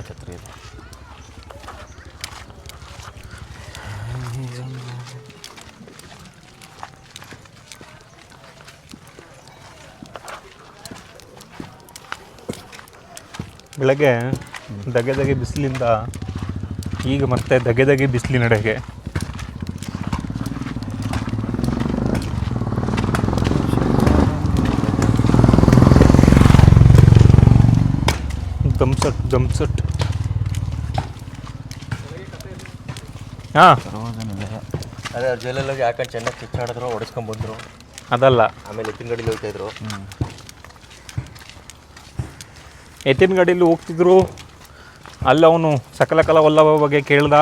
ಛತ್ರಿ ಇದೆ. ಬೆಳಗ್ಗೆ ದಗೆ ಬಿಸಿಲಿಂದ ಈಗ ಮತ್ತೆ ದಗೆ ಬಿಸಿಲಿನೆಡೆಗೆ ದಮ್ಸಟ್ ಹಾಂ ಅದೇ ಅವ್ರು ಜೈಲಲ್ಲಿ ಹಾಕೊಂಡು ಚೆನ್ನಾಗಿ ಕಿಚ್ಚಾಡಿದ್ರು, ಹೊಡೆಸ್ಕೊಂಡ್ಬಂದರು. ಅದಲ್ಲ, ಆಮೇಲೆ ಎತ್ತಿನ ಗಾಡೀಲಿ ಹೋಗ್ತಾಯಿದ್ರು. ಎತ್ತಿನ ಗಾಡೀಲಿ ಹೋಗ್ತಿದ್ರು. ಅಲ್ಲಿ ಅವನು ಸಕಲಕಲ ವಲ್ಲಭ ಬಗ್ಗೆ ಕೇಳ್ದ.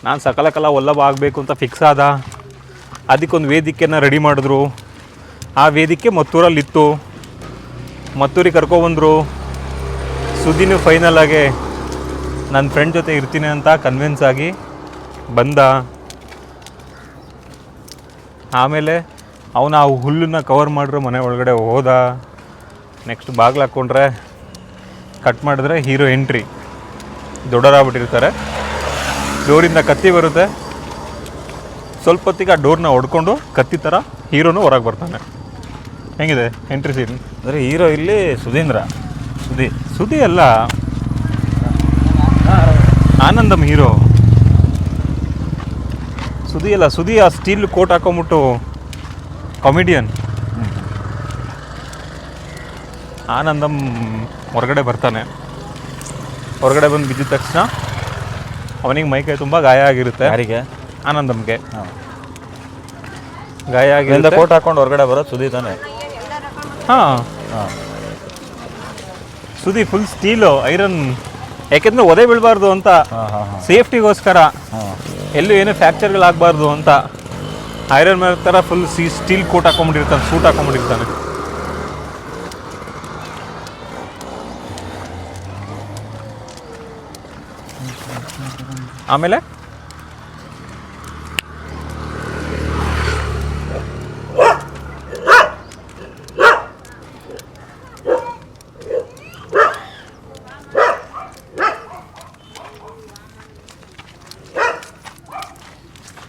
ನಾನು ಸಕಲಕಲ ವಲ್ಲಭ ಆಗಬೇಕು ಅಂತ ಫಿಕ್ಸ್ ಆದ. ಅದಕ್ಕೊಂದು ವೇದಿಕೆನ ರೆಡಿ ಮಾಡಿದ್ರು. ಆ ವೇದಿಕೆ ಮತ್ತೂರಲ್ಲಿತ್ತು. ಮತ್ತೂರಿಗೆ ಕರ್ಕೊಬಂದರು. ಸುದ್ದಿನೂ ಫೈನಲ್ ಆಗಿ ನನ್ನ ಫ್ರೆಂಡ್ ಜೊತೆ ಇರ್ತೀನಿ ಅಂತ ಕನ್ವಿನ್ಸ್ ಆಗಿ ಬಂದ. ಆಮೇಲೆ ಅವನು ಆ ಹುಲ್ಲನ್ನು ಕವರ್ ಮಾಡಿರೋ ಮನೆ ಒಳಗಡೆ ಹೋದ. ನೆಕ್ಸ್ಟ್ ಬಾಗಿಲು ಹಾಕ್ಕೊಂಡ್ರೆ ಕಟ್ ಮಾಡಿದ್ರೆ ಹೀರೋ ಎಂಟ್ರಿ. ದೊಡ್ಡವರಾಗ್ಬಿಟ್ಟಿರ್ತಾರೆ. ಡೋರಿಂದ ಕತ್ತಿ ಬರುತ್ತೆ. ಸ್ವಲ್ಪ ಹೊತ್ತಿಗೆ ಆ ಡೋರ್ನ ಹೊಡ್ಕೊಂಡು ಕತ್ತಿ ಥರ ಹೀರೋನು ಹೊರಗೆ ಬರ್ತಾನೆ. ಹೆಂಗಿದೆ ಎಂಟ್ರಿ ಸೀನ್? ಅಂದರೆ ಹೀರೋ ಇಲ್ಲಿ ಸುದಿ ಅಲ್ಲ, ಆನಂದಮ್ ಹೀರೋ. ಸುದಿ ಆ ಸ್ಟೀಲ್ ಕೋಟ್ ಹಾಕೊಂಬಿಟ್ಟು ಕಾಮಿಡಿಯನ್. ಆನಂದಮ್ ಹೊರಗಡೆ ಬರ್ತಾನೆ. ಹೊರಗಡೆ ಬಂದು ಬಿದ್ದಿದ ತಕ್ಷಣ ಅವನಿಗೆ ಮೈಕೈ ತುಂಬ ಗಾಯ ಆಗಿರುತ್ತೆ. ಯಾರಿಗೆ? ಆನಂದಮ್ಗೆ ಗಾಯ ಆಗಿ ಕೋಟ್ ಹಾಕೊಂಡು ಹೊರಗಡೆ ಬರೋದು ಸುದಿ ತಾನೆ? ಹಾಂ, ಸುದಿ ಫುಲ್ ಸ್ಟೀಲು, ಐರನ್. ಯಾಕೆಂದರೆ ಒದೆ ಬೀಳಬಾರ್ದು ಅಂತ, ಸೇಫ್ಟಿಗೋಸ್ಕರ, ಎಲ್ಲೂ ಏನೂ ಫ್ರ್ಯಾಕ್ಚರ್ಗಳಾಗಬಾರ್ದು ಅಂತ ಐರನ್ ಮ್ಯಾನ್ ಥರ ಫುಲ್ ಸ್ಟೀಲ್ ಕೋಟ್ ಹಾಕೊಂಡ್ಬಿಟ್ಟಿರ್ತಾನೆ, ಸೂಟ್ ಹಾಕೊಂಡ್ಬಿಟ್ಟಿರ್ತಾನೆ. ಆಮೇಲೆ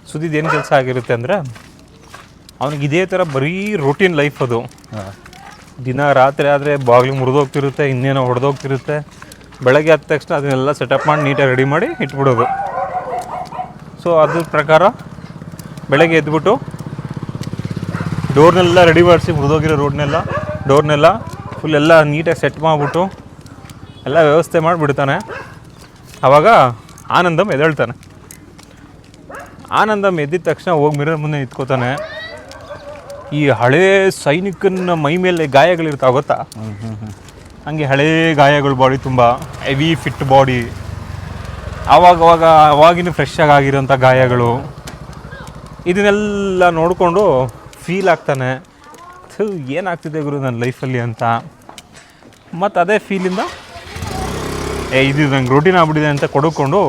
ಸುದ್ದಿದ್ದು ಏನು ಕೆಲಸ ಆಗಿರುತ್ತೆ ಅಂದರೆ, ಅವನಿಗೆ ಇದೇ ಥರ ಬರೀ ರೂಟೀನ್ ಲೈಫ್ ಅದು. ದಿನ ರಾತ್ರಿ ಆದರೆ ಬಾಗಿಲು ಮುರಿದೋಗ್ತಿರುತ್ತೆ, ಇನ್ನೇನೋ ಹೊಡೆದೋಗ್ತಿರುತ್ತೆ. ಬೆಳಗ್ಗೆ ಆದ ತಕ್ಷಣ ಅದನ್ನೆಲ್ಲ ಸೆಟಪ್ ಮಾಡಿ ನೀಟಾಗಿ ರೆಡಿ ಮಾಡಿ ಇಟ್ಬಿಡೋದು. ಸೊ ಅದ್ರ ಪ್ರಕಾರ ಬೆಳಗ್ಗೆ ಎದ್ಬಿಟ್ಟು ಡೋರ್ನೆಲ್ಲ ರೆಡಿ ಮಾಡಿಸಿ, ಮುರಿದೋಗಿರೋ ಡೋರ್ನೆಲ್ಲ ಫುಲ್ ಎಲ್ಲ ನೀಟಾಗಿ ಸೆಟ್ ಮಾಡಿಬಿಟ್ಟು ಎಲ್ಲ ವ್ಯವಸ್ಥೆ ಮಾಡಿಬಿಡ್ತಾನೆ. ಆವಾಗ ಆನಂದಮ್ ಎದ್ದೇಳ್ತಾನೆ. ಆನಂದಮ್ ಎದ್ದಿದ ತಕ್ಷಣ ಹೋಗಿ ಮಿರರ್ ಮುಂದೆ ನಿಂತ್ಕೋತಾನೆ. ಈ ಹಳೇ ಸೈನಿಕನ ಮೈ ಮೇಲೆ ಗಾಯಗಳಿರ್ತಾವೆ ಗೊತ್ತಾ? ಹಂಗೆ ಹಳೇ ಗಾಯಗಳು, ಬಾಡಿ ತುಂಬ ಹೆವಿ ಫಿಟ್ ಬಾಡಿ. ಅವಾಗಿನ ಫ್ರೆಶ್ ಆಗಿರೋಂಥ ಗಾಯಗಳು. ಇದನ್ನೆಲ್ಲ ನೋಡಿಕೊಂಡು ಫೀಲ್ ಆಗ್ತಾನೆ, ಏನಾಗ್ತಿದೆ ಗುರು ನನ್ನ ಲೈಫಲ್ಲಿ ಅಂತ. ಮತ್ತು ಅದೇ ಫೀಲಿಂದ ಇದು ನಂಗೆ ರೂಟೀನ್ ಆಗ್ಬಿಟ್ಟಿದೆ ಅಂತ ಕೊಡ್ಕೊಂಡು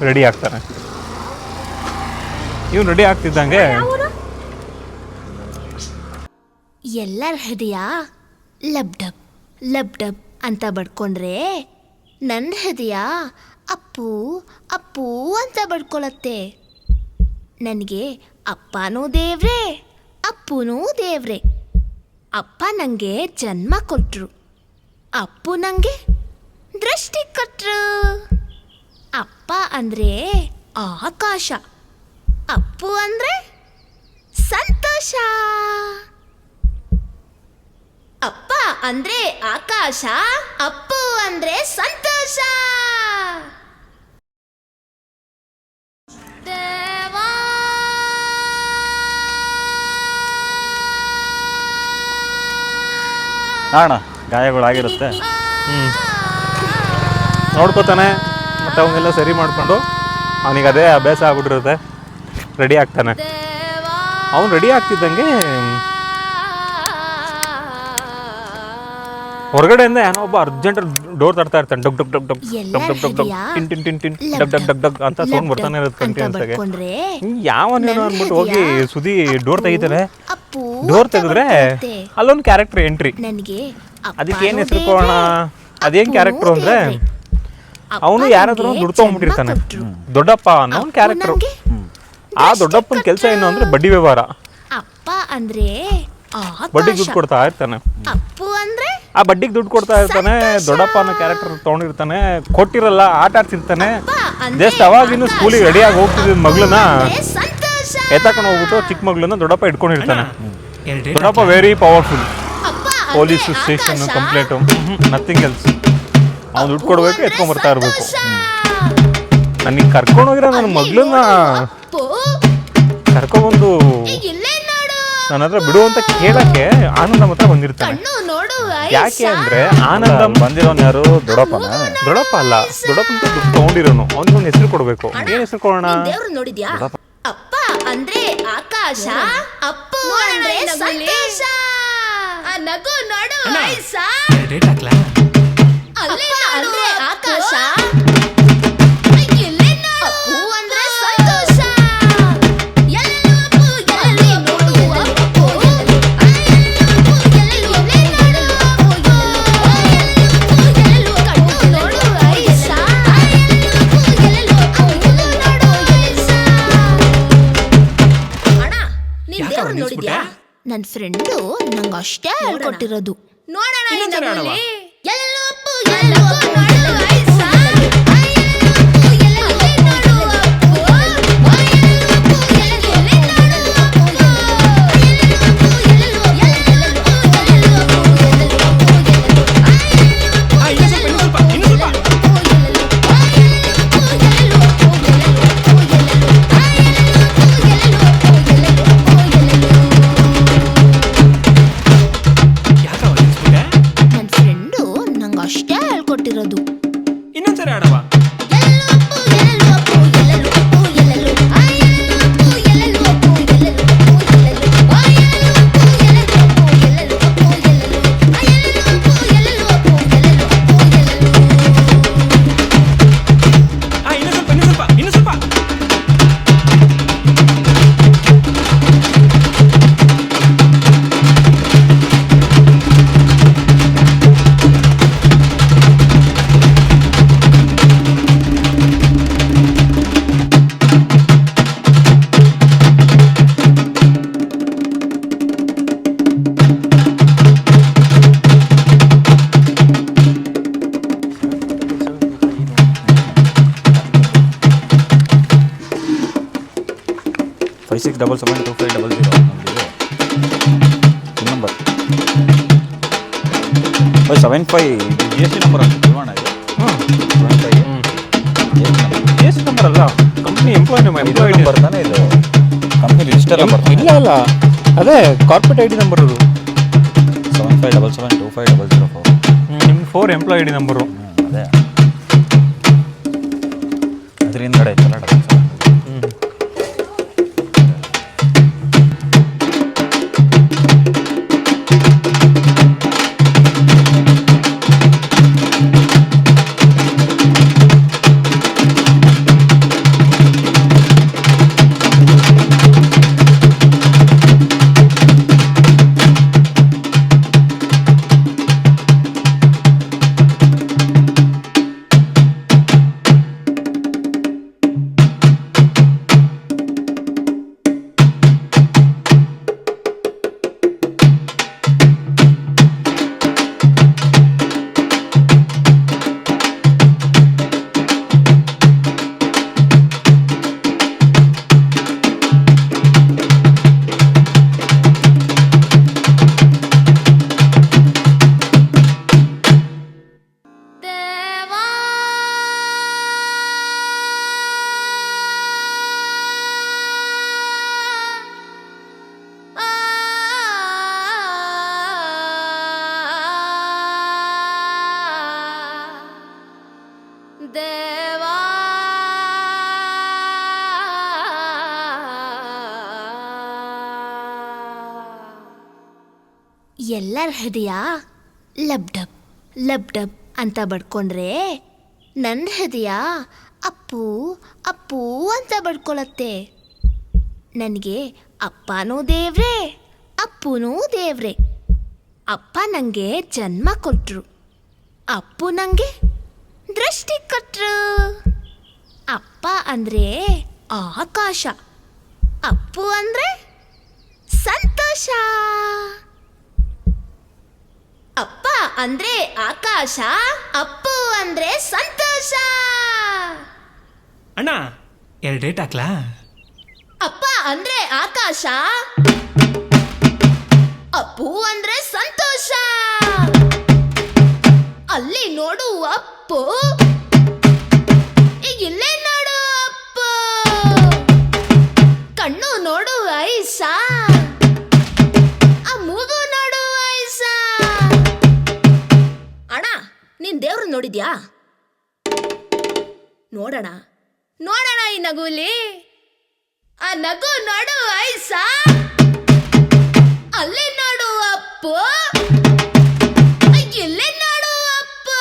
ರೆಡಿ ಆಗ್ತಾನೆ. ಇವನು ರೆಡಿ ಆಗ್ತಿದ್ದಂಗೆ ಎಲ್ಲರ ಹೃದಯ ಲಬ್ ಡಬ್ ಅಂತ ಬಡ್ಕೊಂಡ್ರೆ ನನ್ನ ಹೃದಯ ಅಪ್ಪು ಅಪ್ಪು ಅಂತ ಬಡ್ಕೊಳತ್ತೆ. ನನಗೆ ಅಪ್ಪನೂ ದೇವ್ರೆ, ಅಪ್ಪನೂ ದೇವ್ರೆ. ಅಪ್ಪ ನನಗೆ ಜನ್ಮ ಕೊಟ್ಟರು, ಅಪ್ಪು ನನಗೆ ದೃಷ್ಟಿ ಕೊಟ್ಟರು. ಅಪ್ಪ ಅಂದರೆ ಆಕಾಶ, ಅಪ್ಪು ಅಂದರೆ ಸಂತೋಷ. ಅಪ್ಪ ಅಂದ್ರೆ ಆಕಾಶ, ಅಪ್ಪು ಅಂದ್ರೆ ಸಂತೋಷ. ದೇವಾ ಅಣ್ಣ ಗಾಯಗಳಾಗಿರುತ್ತೆ. ನೋಡ್ಕೋತಾನೆ. ಮತ್ತು ಅವನ್ನೆಲ್ಲ ಸರಿ ಮಾಡಿಕೊಂಡು ಅವನಿಗೆ ಅದೇ ಅಭ್ಯಾಸ ಆಗ್ಬಿಟ್ಟಿರುತ್ತೆ. ರೆಡಿ ಆಗ್ತಾನೆ. ಅವನು ರೆಡಿ ಆಗ್ತಿದ್ದಂಗೆ ಹೊರಗಡೆಯಿಂದ ಏನೋ ಒಬ್ಬ ಅರ್ಜೆಂಟ್ ಡೋರ್ ತಡ್ತಾ ಇರ್ತಾನೆ. ಡಗ್ ಡಗ್ ಡಗ್ ಡಗ್ ಡಗ್ ಡಗ್ ಡಗ್ ಡಗ್ ಟಿನ್ ಟಿನ್ ಟಿನ್ ಟಿನ್ ಡಗ್ ಡಗ್ ಡಗ್ ಡಗ್ ಅಂತ ಸೌಂಡ್ ಬರ್ತಾನೆ ಇರುತ್ತೆ ಕಂಟಿನ್ಯೂಸ್ ಆಗಿ. ಯಾವನೇನೋ ಅಂದ್ಬಿಟ್ಟು ಹೋಗಿ ಸುದಿ ಡೋರ್ ತೆಗಿತಾರೆ. ಡೋರ್ ತೆಗೆದ್ರೆ ಅಲ್ಲೊಂದು ಕ್ಯಾರೆಕ್ಟರ್ ಎಂಟ್ರಿ. ಅದಕ್ಕೆ ಏನು ಹೆಸರು ಕೊಡೋಣ? ಅದೇನು ಕ್ಯಾರೆಕ್ಟರ್ ಅಂದರೆ ಅವನು ಯಾರಾದ್ರೂ ದುಡ್ಡು ತಗೊಂಡ್ಬಿಟ್ಟಿರ್ತಾನೆ. ದೊಡ್ಡಪ್ಪ ಅನ್ನೋ ಒಂದು ಕ್ಯಾರೆಕ್ಟರ್. ಆ ದೊಡ್ಡಪ್ಪನ ಕೆಲಸ ಏನು ಅಂದ್ರೆ ಬಡ್ಡಿ ವ್ಯವಹಾರ. ಅಪ್ಪ ಅಂದ್ರೆ ಬಡ್ಡಿಗೆ ದುಡ್ಡು ಕೊಡ್ತಾ ಇರ್ತಾನೆ. ಅಪ್ಪು ಅಂದ್ರೆ ಆ ಬಡ್ಡಿಗೆ ದುಡ್ಡು ಕೊಡ್ತಾ ಇರ್ತಾನೆ. ದೊಡ್ಡಪ್ಪ ಅನ್ನೋ ಕ್ಯಾರೆಕ್ಟರ್ ತಗೊಂಡಿರ್ತಾನೆ. ಕೊಟ್ಟಿರಲ್ಲ, ಆಟ ಆಡ್ತಿರ್ತಾನೆ. ಜಸ್ಟ್ ಅವಾಗಿನ್ನು ಸ್ಕೂಲಿಗೆ ರೆಡಿಯಾಗಿ ಹೋಗ್ತಿದ್ದ ಮಗಳನ್ನ ಎತ್ತಾಕೊಂಡು ಹೋಗ್ಬಿಟ್ಟು ಚಿಕ್ಕ ಮಗಳನ್ನ ದೊಡ್ಡಪ್ಪ ಇಟ್ಕೊಂಡಿರ್ತಾನೆ. ದೊಡ್ಡಪ್ಪ very powerful. Police station complaint, nothing else. ಅವ್ನು ದುಡ್ಡು ಕೊಡ್ಬೇಕು, ಎತ್ಕೊಂಡ್ಬರ್ತಾ ಇರ್ಬೇಕು. ನನಗೆ ಕರ್ಕೊಂಡು ಹೋಗಿರೋ ನನ್ನ ಮಗಳನ್ನ ಕರ್ಕೊಂಡ್ಬಂದು ನನ್ನ ಹತ್ರ ಬಿಡು ಅಂತ ಕೇಳಕ್ಕೆ ಆನಂದಂ ಹತ್ರ ಬಂದಿರ್ತಾನೆ. ಯಾಕೆ ಅಂದ್ರೆ ಆನಂದಂ ಬಂದಿರೋನು ಯಾರು? ದೊಡ್ಡಪ್ಪನ? ದೊಡ್ಡಪ್ಪ ಅಲ್ಲ, ದೊಡ್ಡಪ್ಪನ ದುಡ್ಡು ತಗೊಂಡಿರೋನು. ಅವ್ನಿಗೊಂದು ಹೆಸರು ಕೊಡ್ಬೇಕು. ಏನ್ ಹೆಸರು ಕೊಡೋಣ? ನೋಡಿದ್ಯಾ? ಅಪ್ಪ ಅಂದ್ರೆ ಆಕಾಶ, ಅಪ್ಪು ಅಂದ್ರೆ ಸಂತೋಷ. ನಗು ನೋಡು ಐಸಾ. ಅಪ್ಪ ಅಂದ್ರೆ ಆಕಾಶ, ಅಪ್ಪು ಅಂದ್ರೆ ಸಂತೋಷ. ನೋಡಿದ್ಯಾ? ನನ್ನ ಫ್ರೆಂಡು ನಂಗೆ ಅಷ್ಟೇ ಹೇಳ್ಕೊಟ್ಟಿರೋದು. ನೋಡೋಣ ಇನ್ನೊಂದ್ಸರಿ ಆಡವಾ? Five 6772500 ನಂಬರ್ 75 GST ನಂಬರ್ ಅಂತ ತಿಳ್ಕೋಣ. ಇದು 75 GST ನಂಬರ್ ಅಲ್ಲ, ಕಂಪ್ನಿ ಎಂಪ್ಲಾಯ್ ನಂಬರ್ ತಾನೇ ಇದು. ಕಂಪ್ನಿ ರಿಜಿಸ್ಟರ್ ನಂಬರ್ ಇಲ್ಲ ಅಲ್ಲ, ಅದೇ ಕಾರ್ಪೊರೇಟ್ ಐ ಡಿ ನಂಬರ್ ಅದು. 75772500 ನಿಮ್ಮ 4 ಎಂಪ್ಲಾಯ್ ಐ ಡಿ ನಂಬರು. ಅದೇ ಅದ್ರ ಹಿಂದ್ಗಡೆ ಐತಲ್ಲ. ಎಲ್ಲರ ಹೃದಯ ಲಬ್ ಡಬ್ ಅಂತ ಬಡ್ಕೊಂಡ್ರೆ ನನ್ನ ಹೃದಯ ಅಪ್ಪು ಅಪ್ಪು ಅಂತ ಬಡ್ಕೊಳತ್ತೆ. ನನಗೆ ಅಪ್ಪನೂ ದೇವ್ರೆ, ಅಪ್ಪನೂ ದೇವ್ರೆ. ಅಪ್ಪ ನನಗೆ ಜನ್ಮ ಕೊಟ್ಟರು, ಅಪ್ಪು ನನಗೆ ದೃಷ್ಟಿ ಕೊಟ್ರು. ಅಪ್ಪ ಅಂದ್ರೆ ಆಕಾಶ, ಅಪ್ಪು ಅಂದ್ರೆ ಸಂತೋಷ. ಅಪ್ಪ ಅಂದ್ರೆ ಆಕಾಶ, ಅಪ್ಪು ಅಂದ್ರೆ ಸಂತೋಷ. ಅಣ್ಣ 2 ಡೇಟ್ ಹಾಕ್ಲಾ? ಅಪ್ಪ ಅಂದ್ರೆ ಆಕಾಶ, ಅಪ್ಪು ಅಂದ್ರೆ ಸಂತೋಷ. ಅಲ್ಲಿ ನೋಡು ಅಪ್ಪು, ಇಲ್ಲೇ ನೋಡು ಅಪ್ಪು. ಕಣ್ಣು ನೋಡು ಐಸ, ಆ ಮೂಗು ನೋಡು ಐಸ. ಅಣ್ಣ, ನೀನ್ ದೇವ್ರು ನೋಡಿದ್ಯಾ? ನೋಡೋಣ ನೋಡೋಣ ಈ ನಗುಲಿ. ಆ ನಗು ನೋಡು ಐಸ, ಅಲ್ಲಿ ನೋಡು ಅಪ್ಪು, ಇಲ್ಲೇ ನೋಡು ಅಪ್ಪು.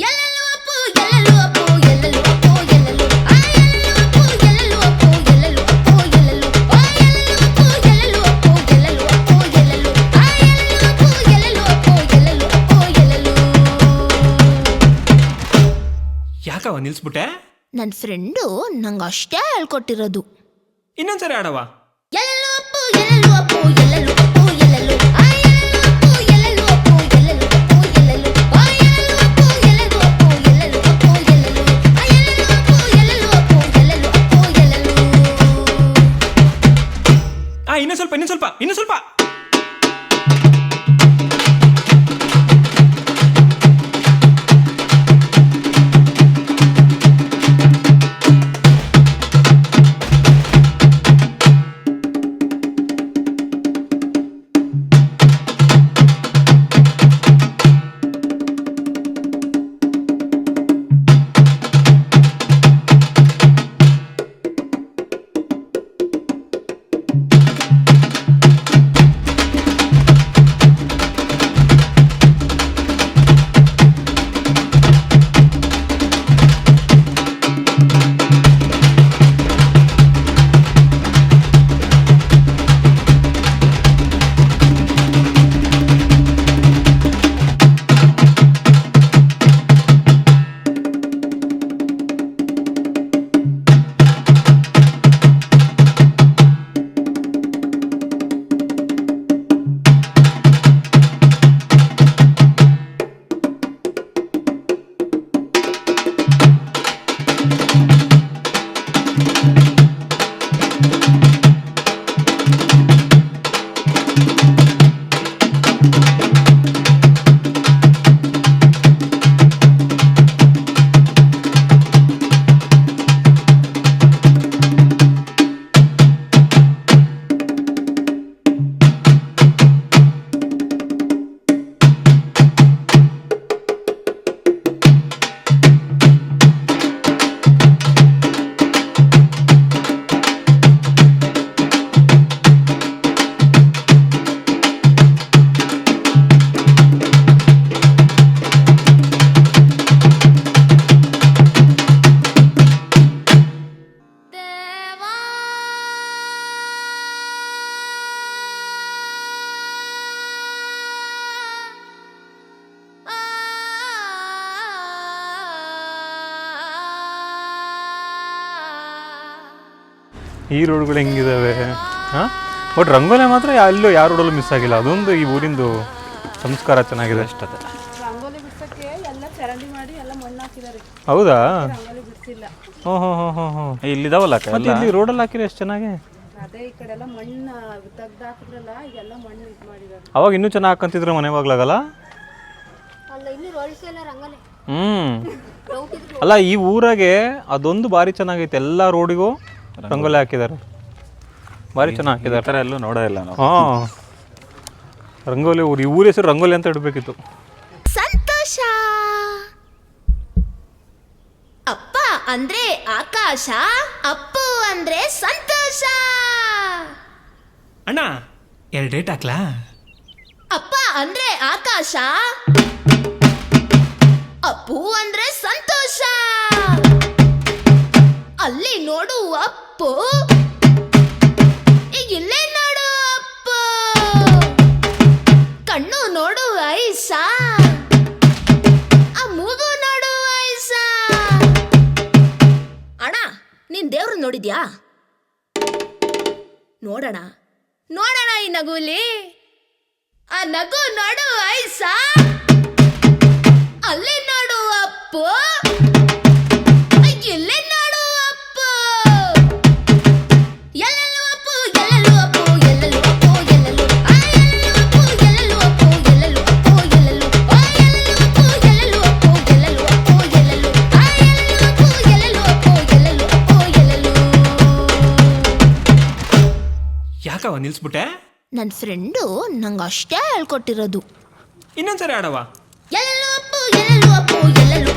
ಎಲ್ಲೆಲ್ಲೂ ಅಪ್ಪು, ಎಲ್ಲೆಲ್ಲೂ ಅಪ್ಪು, ಎಲ್ಲೆಲ್ಲೂ ಅಪ್ಪು, ಎಲ್ಲೆಲ್ಲೂ. ಆ ಎಲ್ಲೆಲ್ಲೂ ಅಪ್ಪು, ಎಲ್ಲೆಲ್ಲೂ ಅಪ್ಪು, ಎಲ್ಲೆಲ್ಲೂ ಅಪ್ಪು, ಎಲ್ಲೆಲ್ಲೂ. ಆ ಎಲ್ಲೆಲ್ಲೂ ಅಪ್ಪು, ಎಲ್ಲೆಲ್ಲೂ ಅಪ್ಪು, ಎಲ್ಲೆಲ್ಲೂ ಅಪ್ಪು, ಎಲ್ಲೆಲ್ಲೂ. ಆ ಎಲ್ಲೆಲ್ಲೂ ಅಪ್ಪು, ಎಲ್ಲೆಲ್ಲೂ ಅಪ್ಪು, ಎಲ್ಲೆಲ್ಲೂ ಅಪ್ಪು, ಎಲ್ಲೆಲ್ಲೂ. ಯಾಕವ ನಿಲ್ಸ್ಬಿಟ್ಟೆ? ನನ್ನ ಫ್ರೆಂಡು ನಂಗೆ ಅಷ್ಟೇ ಹೇಳ್ಕೊಟ್ಟಿರೋದು. ಇನ್ನೊಂದ್ಸರಿ ಆಡವ. ಎಲ್ಲೆಲ್ಲೂ ಅಪ್ಪು, ಎಲ್ಲೆಲ್ಲೂ ಅಪ್ಪು, ಎಲ್ಲೆಲ್ಲೂ ಅಪ್ಪು, ಎಲ್ಲೆಲ್ಲೂ. ಆ ಎಲ್ಲೆಲ್ಲೂ ಅಪ್ಪು, ಎಲ್ಲೆಲ್ಲೂ ಅಪ್ಪು, ಎಲ್ಲೆಲ್ಲೂ ಅಪ್ಪು, ಎಲ್ಲೆಲ್ಲೂ. ಆ ಎಲ್ಲೆಲ್ಲೂ ಅಪ್ಪು, ಎಲ್ಲೆಲ್ಲೂ ಅಪ್ಪು, ಎಲ್ಲೆಲ್ಲೂ ಅಪ್ಪು, ಎಲ್ಲೆಲ್ಲೂ. ಆ ಎಲ್ಲೆಲ್ಲೂ ಅಪ್ಪು, ಎಲ್ಲೆಲ್ಲೂ ಅಪ್ಪು, ಎಲ್ಲೆಲ್ಲೂ ಅಪ್ಪು, ಎಲ್ಲೆಲ್ಲೂ. ಇನ್ನೂ ಸ್ವಲ್ಪ. ಈ ರೋಡ್ಗಳು ಹೆಂಗಿದಾವೆ ಹಾಂ. ಬಟ್ ರಂಗೋಲಿ ಮಾತ್ರ ಎಲ್ಲೂ ಯಾವ ರೋಡಲ್ಲೂ ಮಿಸ್ ಆಗಿಲ್ಲ. ಅದೊಂದು ಈ ಊರಿಂದು ಸಂಸ್ಕಾರ ಚೆನ್ನಾಗಿದೆ ಅಷ್ಟೇ. ರಂಗೋಲಿ ಬಿಡ್ಸಕ್ಕೆ ಎಲ್ಲ ಚರಂಡಿ ಮಾಡಿ ಎಲ್ಲ ಮಣ್ಣು ಹಾಕಿದ್ದಾರೆ. ಹೌದಾ? ರಂಗೋಲಿ ಬಿಡ್ಸಿಲ್ಲ. ಹ್ಞೂ ಇಲ್ಲಿದಾವಲ್ಲ ಮತ್ತೆ ಇಲ್ಲಿ ರೋಡಲ್ಲಿ ಹಾಕಿರಿ ಎಷ್ಟು ಚೆನ್ನಾಗಿ. ಅದೇ ಈ ಕಡೆ ಎಲ್ಲ ಮಣ್ಣು ತೆಗ್ದು ಹಾಕಿದ್ರಲ್ಲ, ಈಗೆಲ್ಲ ಮಣ್ಣು ಇದು ಮಾಡಿದ್ದಾರೆ. ಅವಾಗ ಇನ್ನೂ ಚೆನ್ನಾಗಿ ಹಾಕಂತಿದ್ರು ಮನೆ ಬಾಗ್ಲಾಗಲ್ಲ. ಅಲ್ಲ ಈ ಊರಾಗೆ ಅದೊಂದು ಭಾರಿ ಚೆನ್ನಾಗೈತೆ. ಎಲ್ಲ ರೋಡಿಗೂ ರಂಗೋಲಿ ಹಾಕಿದ್ದಾರೆ, ಭಾರಿ ಚೆನ್ನಾಗಿ ಹಾಕಿದ್ದಾರೆ. ಎಲ್ಲೂ ನೋಡೋಲ್ಲ ನಾವು. ಹಾಂ, ರಂಗೋಲಿ ಊರು. ಈ ಊರ ಹೆಸರು ರಂಗೋಲಿ ಅಂತ ಇಡಬೇಕಿತ್ತು. ಸಂತೋಷ. ಅಪ್ಪ ಅಂದ್ರೆ ಆಕಾಶ, ಅಪ್ಪು ಅಂದ್ರೆ ಸಂತೋಷ. ಅಣ್ಣ 2 ಡೇಟ್ ಹಾಕ್ಲಾ? ಅಪ್ಪ ಅಂದ್ರೆ ಆಕಾಶ, ಅಪ್ಪು ಅಂದ್ರೆ ಸಂತೋಷ. ಅಲ್ಲಿ ನೋಡು ಅಪ್ಪು, ಇಲ್ಲೇ ನೋಡು ಅಪ್ಪು. ಕಣ್ಣು ನೋಡು ಐಸ, ಆ ನೋಡೋಣ ನೋಡೋಣ ಈ ನಗುಲಿ ಆ ನಗು ನೋಡು ಐಸ ಅಲ್ಲಿ ನೋಡು ಅಪ್ಪು ಇಲ್ಲಿ ನೋಡು ಅಪ್ಪು ಎಲ್ಲೆಲ್ಲೂ ಅಪ್ಪು ಎಲ್ಲೆಲ್ಲೂ ಅಪ್ಪು ಎಲ್ಲೆಲ್ಲೂ ಅಪ್ಪು ಎಲ್ಲೆಲ್ಲೂ ಆ ಎಲ್ಲೆಲ್ಲೂ ಅಪ್ಪು ಎಲ್ಲೆಲ್ಲೂ ಅಪ್ಪು ಎಲ್ಲೆಲ್ಲೂ ಅಪ್ಪು ಎಲ್ಲೆಲ್ಲೂ ಆ ಎಲ್ಲೆಲ್ಲೂ ಅಪ್ಪು ಎಲ್ಲೆಲ್ಲೂ ಅಪ್ಪು ಎಲ್ಲೆಲ್ಲೂ ಅಪ್ಪು ಎಲ್ಲೆಲ್ಲೂ ಆ ಎಲ್ಲೆಲ್ಲೂ ಅಪ್ಪು ಎಲ್ಲೆಲ್ಲೂ ಅಪ್ಪು ಎಲ್ಲೆಲ್ಲೂ ಅಪ್ಪು ಎಲ್ಲೆಲ್ಲೂ. ಯಾಕವ ನಿಲ್ಸ್ಬಿಟ್ಟೆ? ನನ್ನ ಫ್ರೆಂಡು ನಂಗೆ ಅಷ್ಟೇ ಹೇಳ್ಕೊಟ್ಟಿರೋದು. ಇನ್ನೊಂದ್ಸರಿ ಆಡವ. ಎಲ್ಲೆಲ್ಲೂ ಅಪ್ಪು ಎಲ್ಲೆಲ್ಲೂ ಅಪ್ಪು ಎಲ್ಲೆಲ್ಲೂ